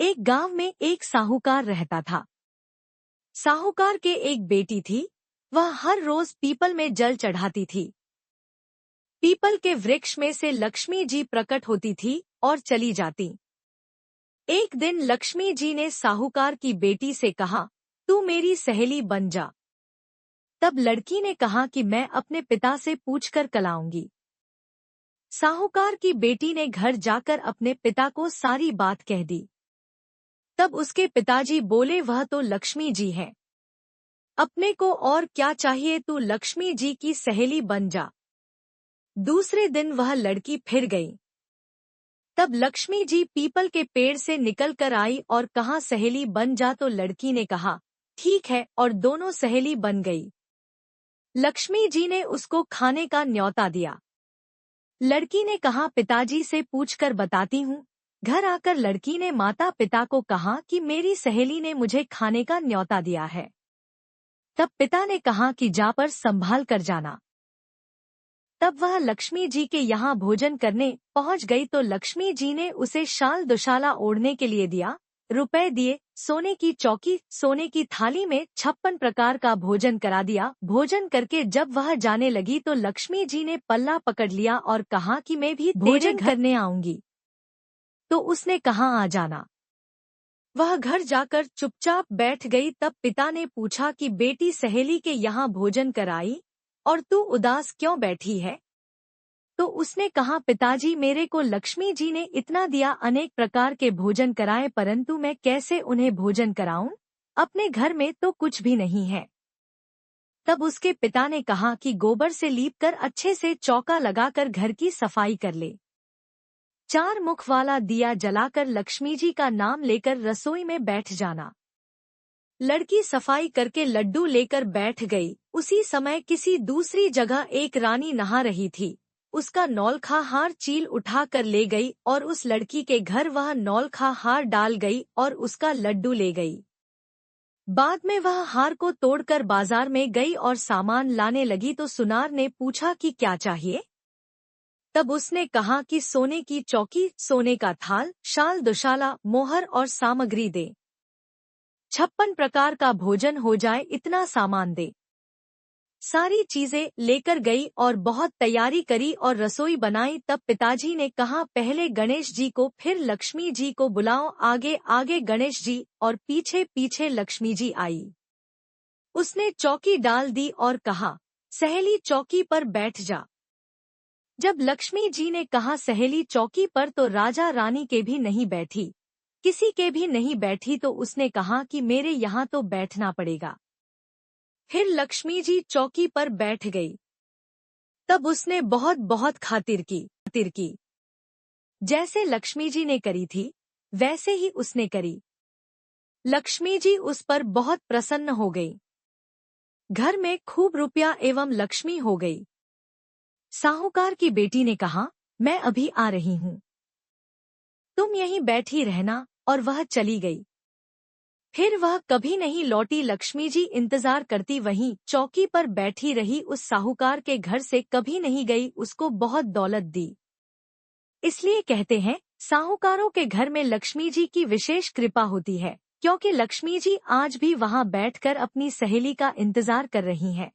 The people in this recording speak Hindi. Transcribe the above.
एक गांव में एक साहूकार रहता था। साहूकार के एक बेटी थी। वह हर रोज पीपल में जल चढ़ाती थी। पीपल के वृक्ष में से लक्ष्मी जी प्रकट होती थी और चली जाती। एक दिन लक्ष्मी जी ने साहूकार की बेटी से कहा, तू मेरी सहेली बन जा। तब लड़की ने कहा कि मैं अपने पिता से पूछकर कलाऊंगी। साहूकार की बेटी ने घर जाकर अपने पिता को सारी बात कह दी। तब उसके पिताजी बोले, वह तो लक्ष्मी जी हैं। अपने को और क्या चाहिए, तू लक्ष्मी जी की सहेली बन जा। दूसरे दिन वह लड़की फिर गई। तब लक्ष्मी जी पीपल के पेड़ से निकल कर आई और कहा, सहेली बन जा। तो लड़की ने कहा, ठीक है, और दोनों सहेली बन गई। लक्ष्मी जी ने उसको खाने का न्योता दिया। लड़की ने कहा, पिताजी से पूछकर बताती हूँ। घर आकर लड़की ने माता पिता को कहा कि मेरी सहेली ने मुझे खाने का न्योता दिया है। तब पिता ने कहा कि जा पर संभाल कर जाना। तब वह लक्ष्मी जी के यहाँ भोजन करने पहुँच गई तो लक्ष्मी जी ने उसे शाल दुशाला ओढ़ने के लिए दिया, रुपए दिए, सोने की चौकी, सोने की थाली में 56 प्रकार का भोजन करा दिया। भोजन करके जब वह जाने लगी तो लक्ष्मी जी ने पल्ला पकड़ लिया और कहा कि मैं भी भोजन करने आऊंगी। तो उसने कहा, आ जाना। वह घर जाकर चुपचाप बैठ गई। तब पिता ने पूछा कि बेटी, सहेली के यहाँ भोजन कराई और तू उदास क्यों बैठी है? तो उसने कहा, पिताजी, मेरे को लक्ष्मी जी ने इतना दिया, अनेक प्रकार के भोजन कराए, परंतु मैं कैसे उन्हें भोजन कराऊं? अपने घर में तो कुछ भी नहीं है। तब उसके पिता ने कहा कि गोबर से लीपकर अच्छे से चौका लगाकर घर की सफाई कर ले। 4 मुख वाला दिया जलाकर लक्ष्मी जी का नाम लेकर रसोई में बैठ जाना। लड़की सफाई करके लड्डू लेकर बैठ गई। उसी समय किसी दूसरी जगह एक रानी नहा रही थी। उसका नौलखा हार चील उठा कर ले गई और उस लड़की के घर वह नौलखा हार डाल गई और उसका लड्डू ले गई। बाद में वह हार को तोड़कर बाजार में गई और सामान लाने लगी तो सुनार ने पूछा कि क्या चाहिए? तब उसने कहा कि सोने की चौकी, सोने का थाल, शाल दुशाला, मोहर और सामग्री दे। 56 प्रकार का भोजन हो जाए, इतना सामान दे। सारी चीजें लेकर गई और बहुत तैयारी करी और रसोई बनाई। तब पिताजी ने कहा, पहले गणेश जी को, फिर लक्ष्मी जी को बुलाओ। आगे आगे गणेश जी और पीछे पीछे लक्ष्मी जी आई। उसने चौकी डाल दी और कहा, सहेली चौकी पर बैठ जा। जब लक्ष्मी जी ने कहा सहेली चौकी पर, तो राजा रानी के भी नहीं बैठी, किसी के भी नहीं बैठी। तो उसने कहा कि मेरे यहाँ तो बैठना पड़ेगा। फिर लक्ष्मी जी चौकी पर बैठ गई। तब उसने बहुत बहुत खातिर की। जैसे लक्ष्मी जी ने करी थी वैसे ही उसने करी। लक्ष्मी जी उस पर बहुत प्रसन्न हो गई। घर में खूब रुपया एवं लक्ष्मी हो गई। साहूकार की बेटी ने कहा, मैं अभी आ रही हूँ, तुम यहीं बैठी रहना, और वह चली गई। फिर वह कभी नहीं लौटी। लक्ष्मी जी इंतजार करती वहीं चौकी पर बैठी रही। उस साहूकार के घर से कभी नहीं गई, उसको बहुत दौलत दी। इसलिए कहते हैं, साहूकारों के घर में लक्ष्मी जी की विशेष कृपा होती है, क्योंकि लक्ष्मी जी आज भी वहां बैठकर अपनी सहेली का इंतजार कर रही हैं।